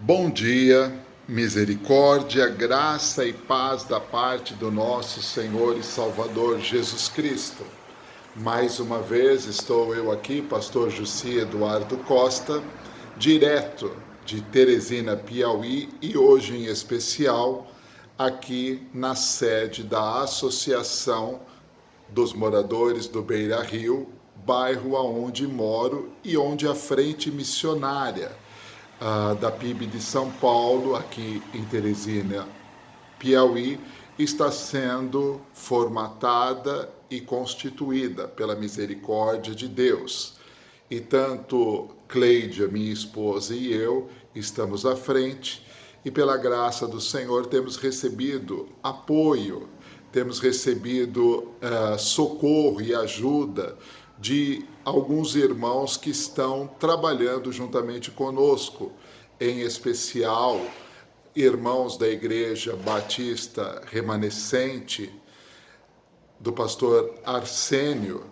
Bom dia, misericórdia, graça e paz da parte do nosso Senhor e Salvador Jesus Cristo. Mais uma vez estou eu aqui, pastor Jussi Eduardo Costa, direto de Teresina, Piauí, e hoje em especial aqui na sede da Associação dos Moradores do Beira Rio, bairro aonde moro e onde a Frente Missionária da PIB de São Paulo, aqui em Teresina, Piauí, está sendo formatada e constituída pela misericórdia de Deus. E tanto Cleidia, minha esposa, e eu estamos à frente, e pela graça do Senhor temos recebido apoio, temos recebido socorro e ajuda de alguns irmãos que estão trabalhando juntamente conosco, em especial irmãos da Igreja Batista Remanescente, do pastor Arsênio,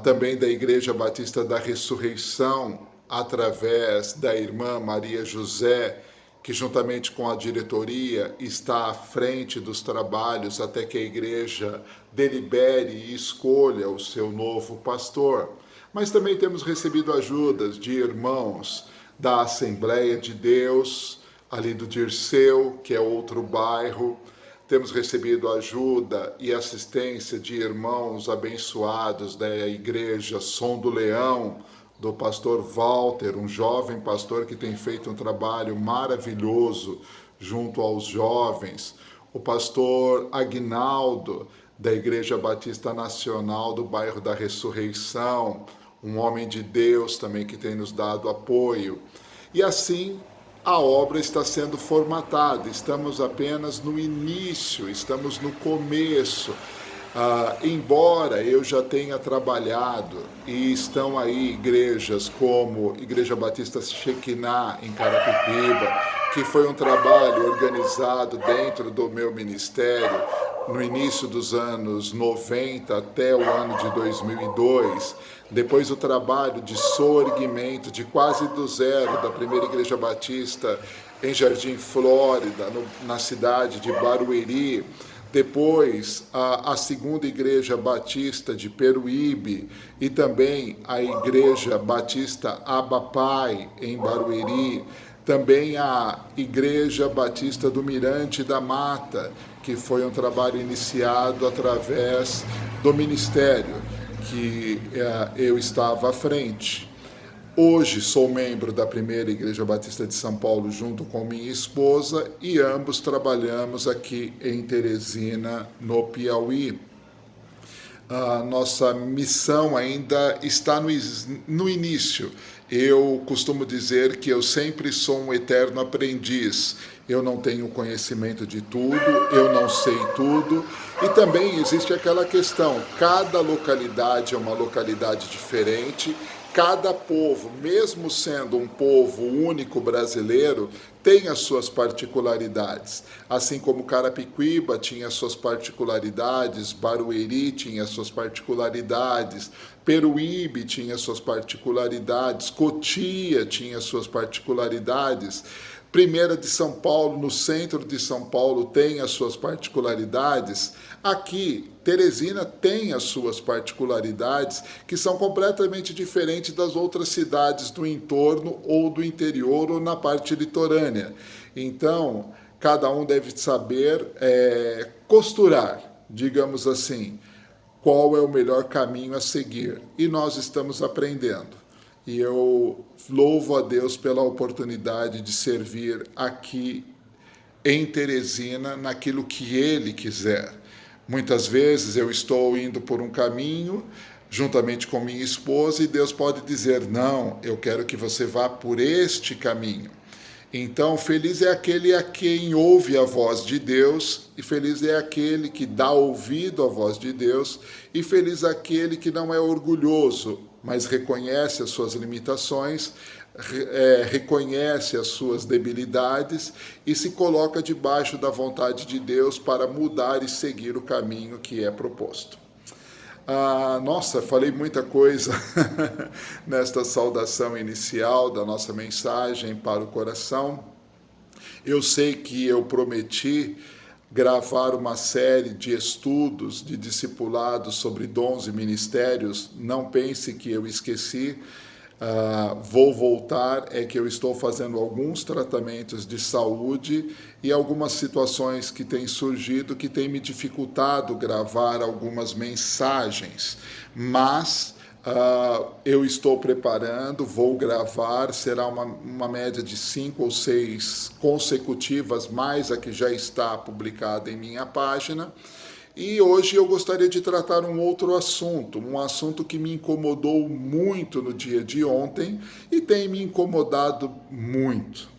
também da Igreja Batista da Ressurreição, através da irmã Maria José, que juntamente com a diretoria está à frente dos trabalhos até que a igreja delibere e escolha o seu novo pastor. Mas também temos recebido ajudas de irmãos da Assembleia de Deus, ali do Dirceu, que é outro bairro. Temos recebido ajuda e assistência de irmãos abençoados da igreja Som do Leão, do pastor Walter, um jovem pastor que tem feito um trabalho maravilhoso junto aos jovens. O pastor Aguinaldo, da Igreja Batista Nacional do bairro da Ressurreição, um homem de Deus também que tem nos dado apoio. E assim a obra está sendo formatada, estamos apenas no início, estamos no começo. Embora eu já tenha trabalhado, e estão aí igrejas como Igreja Batista Shekinah, em Carapicuíba, que foi um trabalho organizado dentro do meu ministério no início dos anos 90 até o ano de 2002, depois o trabalho de soerguimento de quase do zero da primeira Igreja Batista em Jardim Flórida, na cidade de Barueri, depois a segunda Igreja Batista de Peruíbe e também a Igreja Batista Abapai em Barueri, também a Igreja Batista do Mirante da Mata, que foi um trabalho iniciado através do ministério que eu estava à frente. Hoje sou membro da primeira Igreja Batista de São Paulo junto com minha esposa e ambos trabalhamos aqui em Teresina, no Piauí. A nossa missão ainda está no início. Eu costumo dizer que eu sempre sou um eterno aprendiz. Eu não tenho conhecimento de tudo, eu não sei tudo. E também existe aquela questão, cada localidade é uma localidade diferente. Cada povo, mesmo sendo um povo único brasileiro, tem as suas particularidades. Assim como Carapicuíba tinha as suas particularidades, Barueri tinha as suas particularidades, Peruíbe tinha as suas particularidades, Cotia tinha as suas particularidades. Primeira de São Paulo, no centro de São Paulo, tem as suas particularidades. Aqui, Teresina tem as suas particularidades, que são completamente diferentes das outras cidades do entorno ou do interior ou na parte litorânea. Então, cada um deve saber costurar, digamos assim, qual é o melhor caminho a seguir. E nós estamos aprendendo. E eu louvo a Deus pela oportunidade de servir aqui em Teresina naquilo que Ele quiser. Muitas vezes eu estou indo por um caminho juntamente com minha esposa e Deus pode dizer, não, eu quero que você vá por este caminho. Então, feliz é aquele a quem ouve a voz de Deus, e feliz é aquele que dá ouvido à voz de Deus, e feliz é aquele que não é orgulhoso, mas reconhece as suas limitações, reconhece as suas debilidades e se coloca debaixo da vontade de Deus para mudar e seguir o caminho que é proposto. Nossa, falei muita coisa nesta saudação inicial da nossa mensagem para o coração. Eu sei que eu prometi gravar uma série de estudos, de discipulados sobre dons e ministérios. Não pense que eu esqueci. Vou voltar, é que eu estou fazendo alguns tratamentos de saúde e algumas situações que têm surgido que têm me dificultado gravar algumas mensagens, mas eu estou preparando, vou gravar, será uma média de 5 ou 6 consecutivas, mais a que já está publicada em minha página. E hoje eu gostaria de tratar um outro assunto, um assunto que me incomodou muito no dia de ontem e tem me incomodado muito.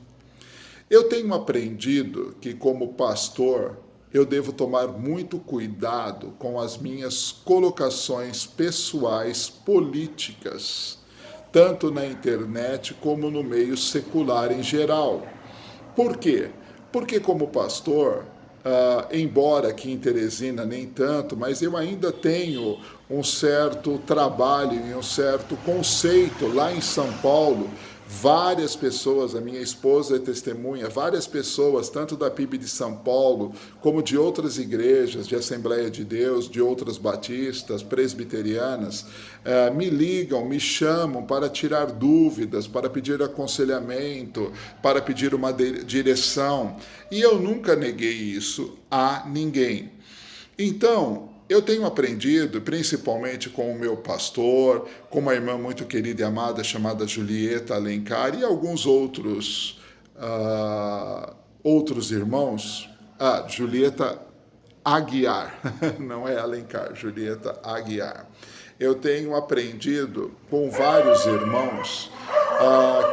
Eu tenho aprendido que, como pastor, eu devo tomar muito cuidado com as minhas colocações pessoais políticas, tanto na internet como no meio secular em geral. Por quê? Porque, como pastor, embora aqui em Teresina nem tanto, mas eu ainda tenho um certo trabalho e um certo conceito lá em São Paulo. Várias pessoas, a minha esposa é testemunha, várias pessoas, tanto da PIB de São Paulo, como de outras igrejas, de Assembleia de Deus, de outras batistas, presbiterianas, me ligam, me chamam para tirar dúvidas, para pedir aconselhamento, para pedir uma direção. E eu nunca neguei isso a ninguém. Então, eu tenho aprendido, principalmente com o meu pastor, com uma irmã muito querida e amada chamada Julieta Alencar e alguns outros irmãos. Julieta Aguiar, não é Alencar, Julieta Aguiar. Eu tenho aprendido com vários irmãos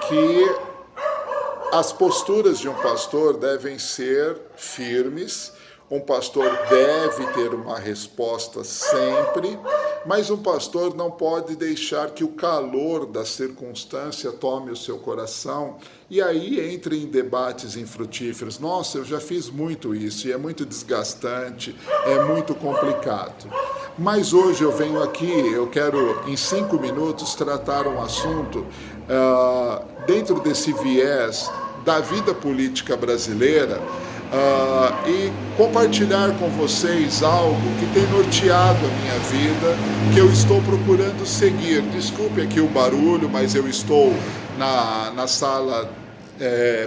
que as posturas de um pastor devem ser firmes. Um pastor deve ter uma resposta sempre, mas um pastor não pode deixar que o calor da circunstância tome o seu coração e aí entre em debates infrutíferos. Nossa, eu já fiz muito isso e é muito desgastante, é muito complicado. Mas hoje eu venho aqui, eu quero em 5 minutos tratar um assunto dentro desse viés da vida política brasileira, e compartilhar com vocês algo que tem norteado a minha vida, que eu estou procurando seguir. Desculpe aqui o barulho, mas eu estou na sala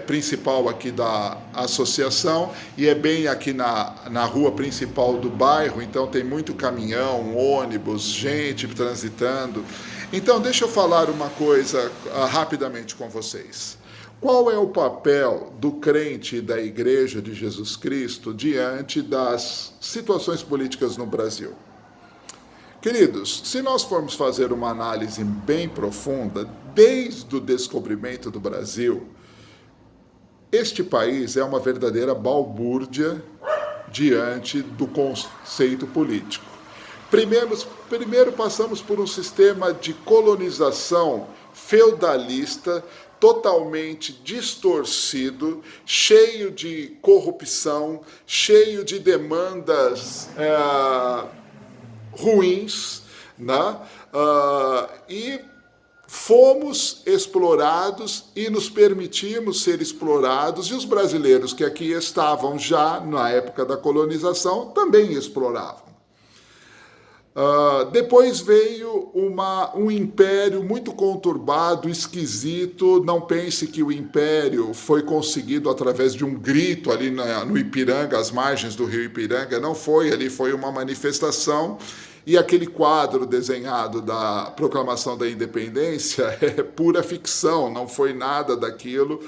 principal aqui da associação e é bem aqui na rua principal do bairro, então tem muito caminhão, ônibus, gente transitando. Então deixa eu falar uma coisa rapidamente com vocês. Qual é o papel do crente e da Igreja de Jesus Cristo diante das situações políticas no Brasil? Queridos, se nós formos fazer uma análise bem profunda, desde o descobrimento do Brasil, este país é uma verdadeira balbúrdia diante do conceito político. Primeiro passamos por um sistema de colonização feudalista, totalmente distorcido, cheio de corrupção, cheio de demandas ruins, né? E fomos explorados e nos permitimos ser explorados, e os brasileiros que aqui estavam já na época da colonização também exploravam. Depois veio um império muito conturbado, esquisito. Não pense que o império foi conseguido através de um grito ali no Ipiranga, às margens do rio Ipiranga. Não foi, ali foi uma manifestação. E aquele quadro desenhado da proclamação da independência é pura ficção, não foi nada daquilo.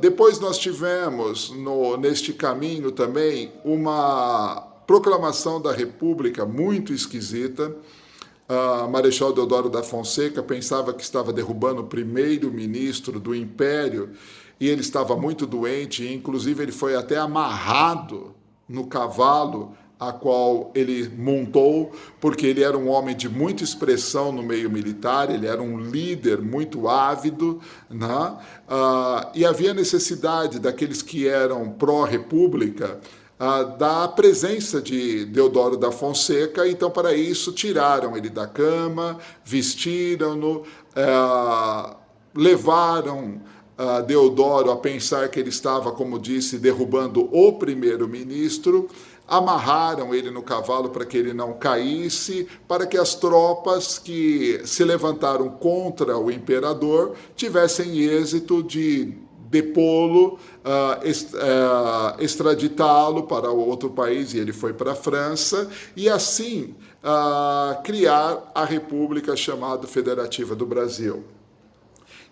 Depois nós tivemos, neste caminho também, uma proclamação da República muito esquisita. Marechal Deodoro da Fonseca pensava que estava derrubando o primeiro-ministro do Império e ele estava muito doente, e inclusive ele foi até amarrado no cavalo a qual ele montou, porque ele era um homem de muita expressão no meio militar, ele era um líder muito ávido, né? E havia necessidade daqueles que eram pró-república da presença de Deodoro da Fonseca. Então, para isso, tiraram ele da cama, vestiram-no, levaram Deodoro a pensar que ele estava, como disse, derrubando o primeiro-ministro, amarraram ele no cavalo para que ele não caísse, para que as tropas que se levantaram contra o imperador tivessem êxito de depô-lo, extraditá-lo para outro país, e ele foi para a França, e assim criar a República chamada Federativa do Brasil.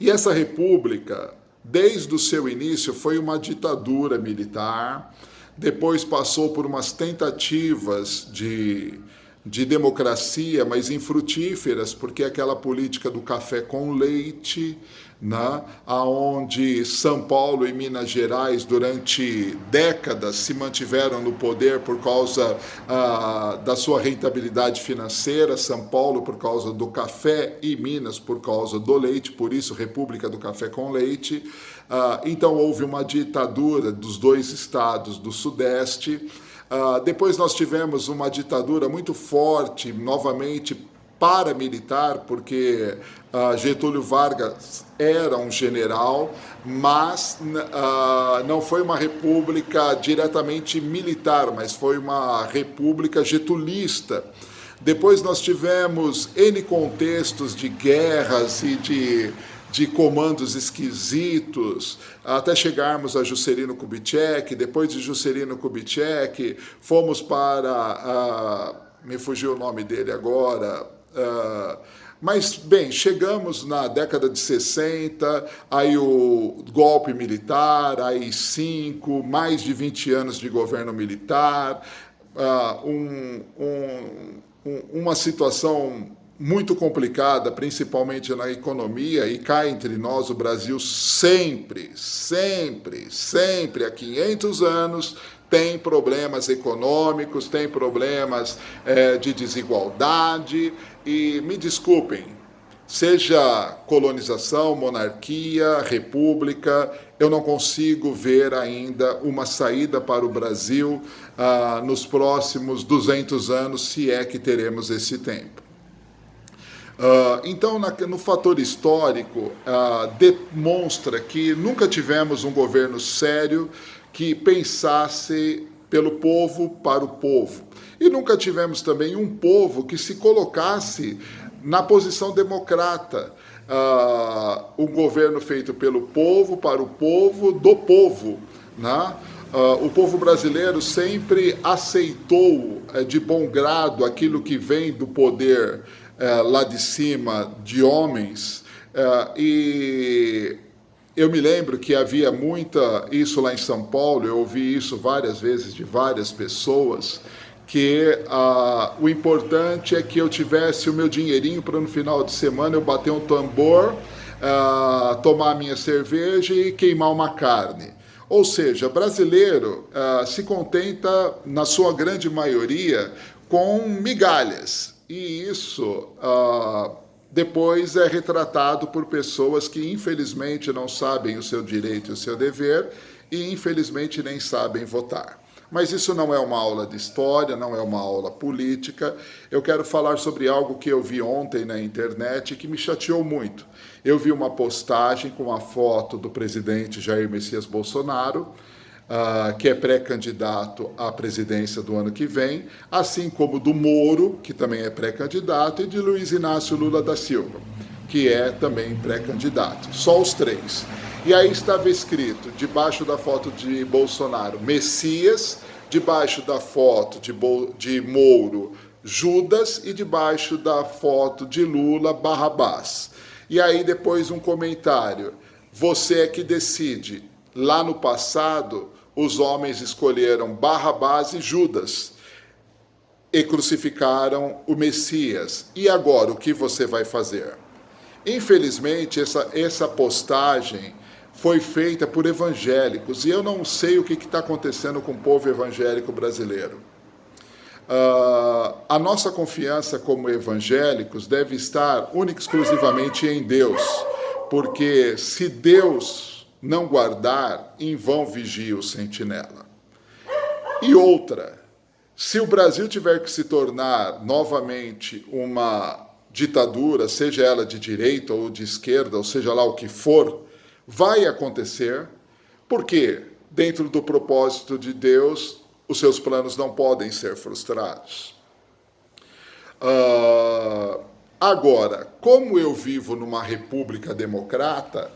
E essa república, desde o seu início, foi uma ditadura militar, depois passou por umas tentativas de democracia, mas infrutíferas, porque aquela política do café com leite, né, onde São Paulo e Minas Gerais, durante décadas, se mantiveram no poder por causa da sua rentabilidade financeira, São Paulo por causa do café e Minas por causa do leite, por isso República do Café com Leite. Então houve uma ditadura dos dois estados do Sudeste. Depois nós tivemos uma ditadura muito forte, novamente paramilitar, porque Getúlio Vargas era um general, mas não foi uma república diretamente militar, mas foi uma república getulista. Depois nós tivemos N contextos de guerras e de comandos esquisitos, até chegarmos a Juscelino Kubitschek. Depois de Juscelino Kubitschek, fomos para... me fugiu o nome dele agora... mas, bem, chegamos na década de 60, aí o golpe militar, aí 5, mais de 20 anos de governo militar, uma situação muito complicada, principalmente na economia, e cá entre nós, o Brasil sempre, há 500 anos, tem problemas econômicos, tem problemas de desigualdade, e me desculpem, seja colonização, monarquia, república, eu não consigo ver ainda uma saída para o Brasil nos próximos 200 anos, se é que teremos esse tempo. Então, no fator histórico, demonstra que nunca tivemos um governo sério que pensasse pelo povo, para o povo. E nunca tivemos também um povo que se colocasse na posição democrata. Um governo feito pelo povo, para o povo, do povo, né? O povo brasileiro sempre aceitou de bom grado aquilo que vem do poder lá de cima, de homens, e eu me lembro que havia isso lá em São Paulo, eu ouvi isso várias vezes de várias pessoas, que o importante é que eu tivesse o meu dinheirinho para no final de semana eu bater um tambor, tomar a minha cerveja e queimar uma carne. Ou seja, brasileiro se contenta, na sua grande maioria, com migalhas. E isso depois é retratado por pessoas que infelizmente não sabem o seu direito e o seu dever e infelizmente nem sabem votar. Mas isso não é uma aula de história, não é uma aula política. Eu quero falar sobre algo que eu vi ontem na internet que me chateou muito. Eu vi uma postagem com a foto do presidente Jair Messias Bolsonaro, que é pré-candidato à presidência do ano que vem, assim como do Moro, que também é pré-candidato, e de Luiz Inácio Lula da Silva, que é também pré-candidato. Só os três. E aí estava escrito, debaixo da foto de Bolsonaro, Messias, debaixo da foto de Moro, Judas, e debaixo da foto de Lula, Barrabás. E aí depois um comentário, você é que decide. Lá no passado, os homens escolheram Barrabás e Judas e crucificaram o Messias. E agora, o que você vai fazer? Infelizmente, essa postagem foi feita por evangélicos, e eu não sei o que está acontecendo com o povo evangélico brasileiro. A nossa confiança como evangélicos deve estar única e exclusivamente em Deus, porque se Deus não guardar, em vão vigia o sentinela. E outra, se o Brasil tiver que se tornar novamente uma ditadura, seja ela de direita ou de esquerda, ou seja lá o que for, vai acontecer, porque dentro do propósito de Deus, os seus planos não podem ser frustrados. Agora, como eu vivo numa república democrata,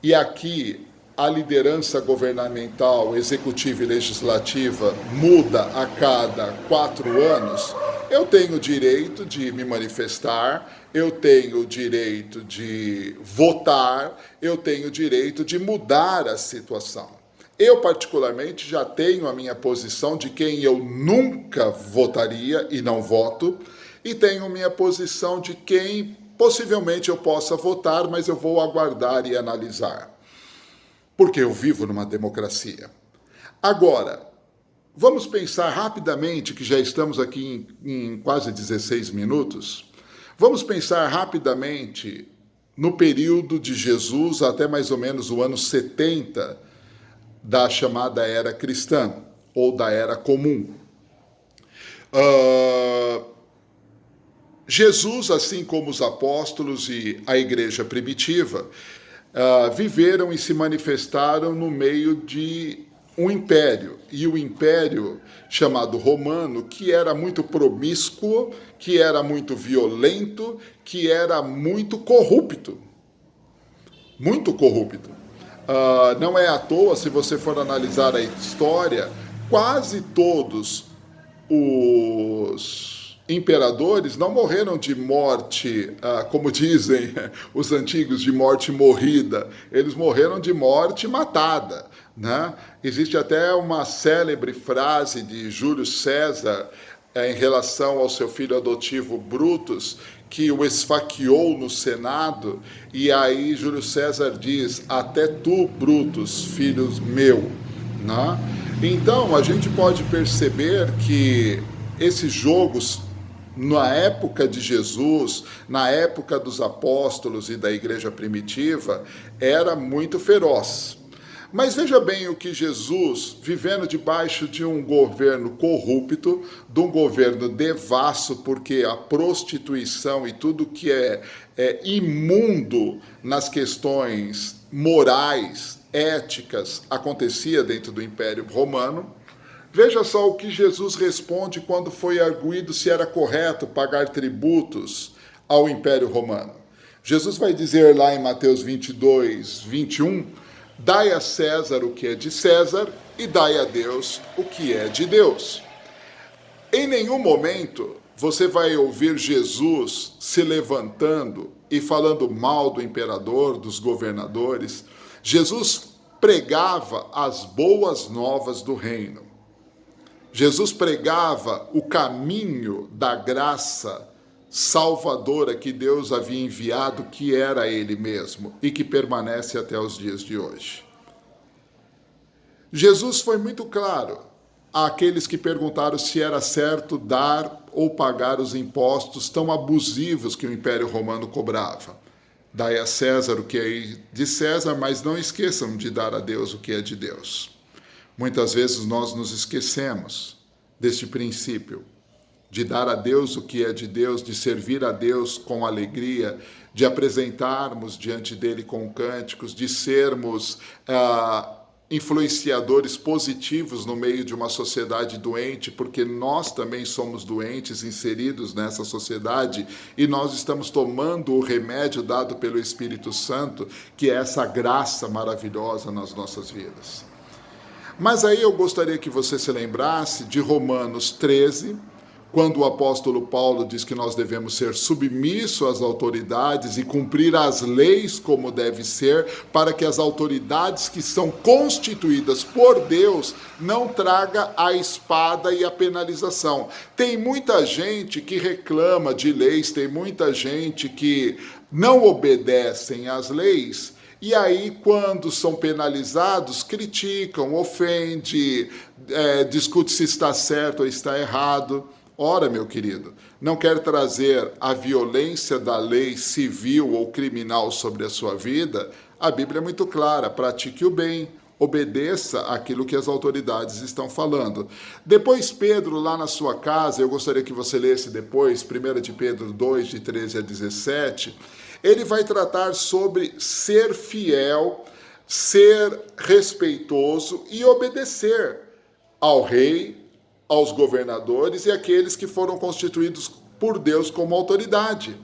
e aqui a liderança governamental, executiva e legislativa muda a cada 4 anos, eu tenho o direito de me manifestar, eu tenho o direito de votar, eu tenho o direito de mudar a situação. Eu, particularmente, já tenho a minha posição de quem eu nunca votaria e não voto, e tenho minha posição de quem possivelmente eu possa votar, mas eu vou aguardar e analisar. Porque eu vivo numa democracia. Agora, vamos pensar rapidamente, que já estamos aqui em quase 16 minutos, vamos pensar rapidamente no período de Jesus até mais ou menos o ano 70 da chamada Era Cristã, ou da Era Comum. Jesus, assim como os apóstolos e a igreja primitiva, viveram e se manifestaram no meio de um império. E o império chamado romano, que era muito promíscuo, que era muito violento, que era muito corrupto. Muito corrupto. Não é à toa, se você for analisar a história, quase todos os imperadores não morreram de morte, como dizem os antigos, de morte morrida. Eles morreram de morte matada, né? Existe até uma célebre frase de Júlio César em relação ao seu filho adotivo Brutus, que o esfaqueou no Senado, e aí Júlio César diz: até tu, Brutus, filho meu, né? Então, a gente pode perceber que esses jogos, na época de Jesus, na época dos apóstolos e da igreja primitiva, era muito feroz. Mas veja bem o que Jesus, vivendo debaixo de um governo corrupto, de um governo devasso, porque a prostituição e tudo que é imundo nas questões morais, éticas, acontecia dentro do Império Romano. Veja só o que Jesus responde quando foi arguído se era correto pagar tributos ao Império Romano. Jesus vai dizer lá em Mateus 22, 21, dai a César o que é de César e dai a Deus o que é de Deus. Em nenhum momento você vai ouvir Jesus se levantando e falando mal do imperador, dos governadores. Jesus pregava as boas novas do reino. Jesus pregava o caminho da graça salvadora que Deus havia enviado, que era Ele mesmo e que permanece até os dias de hoje. Jesus foi muito claro àqueles que perguntaram se era certo dar ou pagar os impostos tão abusivos que o Império Romano cobrava. Dai a César o que é de César, mas não esqueçam de dar a Deus o que é de Deus. Muitas vezes nós nos esquecemos deste princípio, de dar a Deus o que é de Deus, de servir a Deus com alegria, de apresentarmos diante dele com cânticos, de sermos influenciadores positivos no meio de uma sociedade doente, porque nós também somos doentes, inseridos nessa sociedade, e nós estamos tomando o remédio dado pelo Espírito Santo, que é essa graça maravilhosa nas nossas vidas. Mas aí eu gostaria que você se lembrasse de Romanos 13, quando o apóstolo Paulo diz que nós devemos ser submissos às autoridades e cumprir as leis como deve ser, para que as autoridades que são constituídas por Deus não traga a espada e a penalização. Tem muita gente que reclama de leis, tem muita gente que não obedecem às leis, e aí, quando são penalizados, criticam, ofendem, discute se está certo ou está errado. Ora, meu querido, não quer trazer a violência da lei civil ou criminal sobre a sua vida? A Bíblia é muito clara: pratique o bem, obedeça aquilo que as autoridades estão falando. Depois Pedro, lá na sua casa, eu gostaria que você lesse depois, 1 de Pedro 2, de 13 a 17, ele vai tratar sobre ser fiel, ser respeitoso e obedecer ao rei, aos governadores e àqueles que foram constituídos por Deus como autoridade.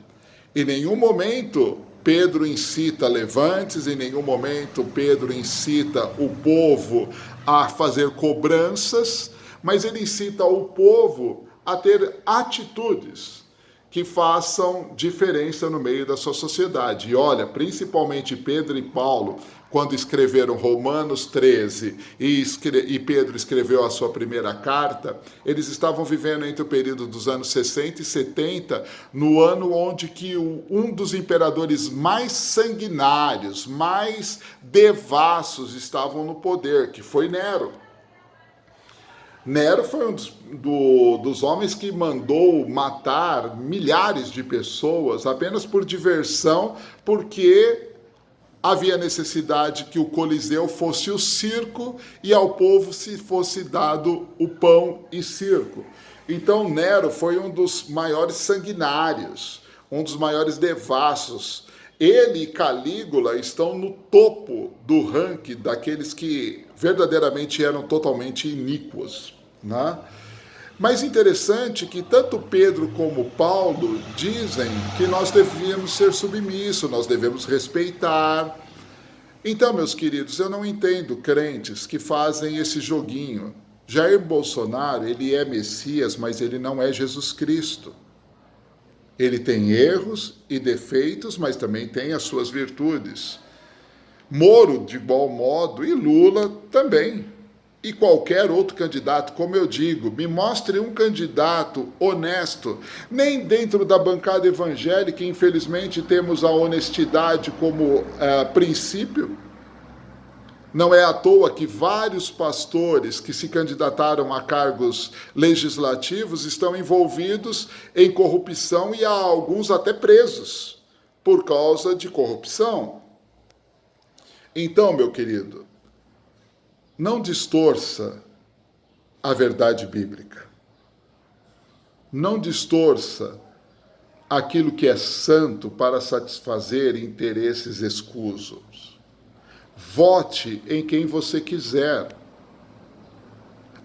Em nenhum momento Pedro incita levantes, em nenhum momento Pedro incita o povo a fazer cobranças, mas ele incita o povo a ter atitudes que façam diferença no meio da sua sociedade. E olha, principalmente Pedro e Paulo, quando escreveram Romanos 13 e Pedro escreveu a sua primeira carta, eles estavam vivendo entre o período dos anos 60 e 70, no ano onde que um dos imperadores mais sanguinários, mais devassos estavam no poder, que foi Nero. Nero foi um dos homens que mandou matar milhares de pessoas apenas por diversão, porque havia necessidade que o Coliseu fosse o circo e ao povo se fosse dado o pão e circo. Então Nero foi um dos maiores sanguinários, um dos maiores devassos. Ele e Calígula estão no topo do ranking daqueles que verdadeiramente eram totalmente iníquos, né? Mas interessante que tanto Pedro como Paulo dizem que nós devíamos ser submissos, nós devemos respeitar. Então, meus queridos, eu não entendo crentes que fazem esse joguinho. Jair Bolsonaro, ele é Messias, mas ele não é Jesus Cristo. Ele tem erros e defeitos, mas também tem as suas virtudes. Moro, de igual modo, e Lula também. E qualquer outro candidato, como eu digo, me mostre um candidato honesto. Nem dentro da bancada evangélica, infelizmente, temos a honestidade como princípio. Não é à toa que vários pastores que se candidataram a cargos legislativos estão envolvidos em corrupção e há alguns até presos por causa de corrupção. Então, meu querido, não distorça a verdade bíblica. Não distorça aquilo que é santo para satisfazer interesses escusos. Vote em quem você quiser.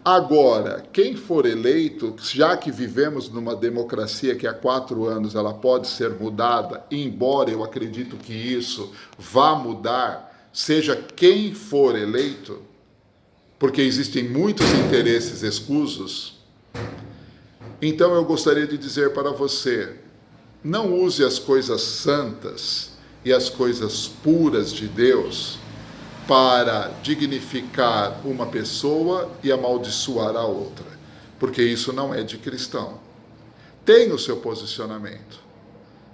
Agora, quem for eleito, já que vivemos numa democracia que há 4 anos ela pode ser mudada, embora eu acredito que isso vá mudar, seja quem for eleito, porque existem muitos interesses escusos, então eu gostaria de dizer para você, não use as coisas santas e as coisas puras de Deus para dignificar uma pessoa e amaldiçoar a outra, porque isso não é de cristão. Tenha o seu posicionamento,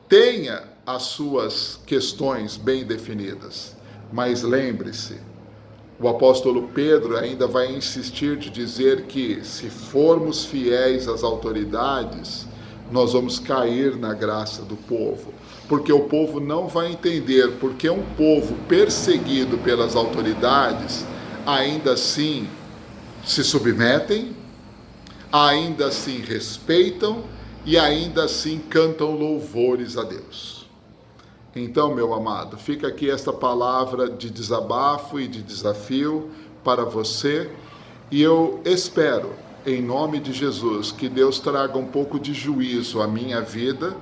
tenha as suas questões bem definidas, mas lembre-se, o apóstolo Pedro ainda vai insistir de dizer que se formos fiéis às autoridades, nós vamos cair na graça do povo, porque o povo não vai entender porque um povo perseguido pelas autoridades ainda assim se submetem, ainda assim respeitam e ainda assim cantam louvores a Deus. Então, meu amado, fica aqui esta palavra de desabafo e de desafio para você e eu espero, em nome de Jesus, que Deus traga um pouco de juízo à minha vida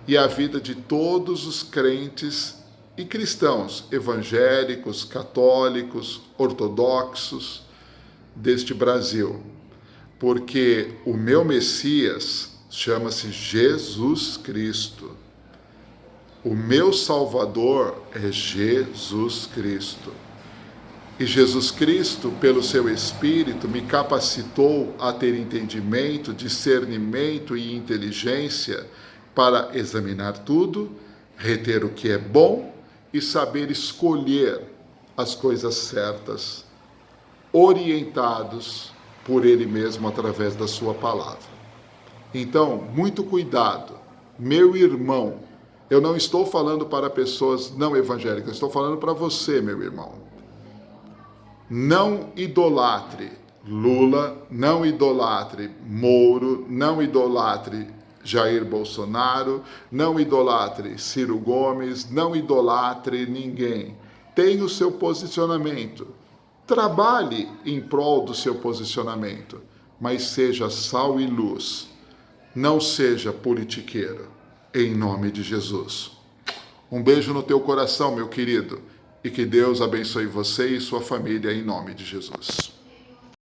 e à vida de todos os crentes e cristãos, evangélicos, católicos, ortodoxos deste Brasil. Porque o meu Messias chama-se Jesus Cristo. O meu Salvador é Jesus Cristo. E Jesus Cristo, pelo seu Espírito, me capacitou a ter entendimento, discernimento e inteligência para examinar tudo, reter o que é bom e saber escolher as coisas certas, orientados por Ele mesmo através da sua palavra. Então, muito cuidado, meu irmão. Eu não estou falando para pessoas não evangélicas, estou falando para você, meu irmão. Não idolatre Lula, não idolatre Moro, não idolatre Jair Bolsonaro, não idolatre Ciro Gomes, não idolatre ninguém. Tenha o seu posicionamento. Trabalhe em prol do seu posicionamento, mas seja sal e luz. Não seja politiqueiro, em nome de Jesus. Um beijo no teu coração, meu querido, e que Deus abençoe você e sua família, em nome de Jesus.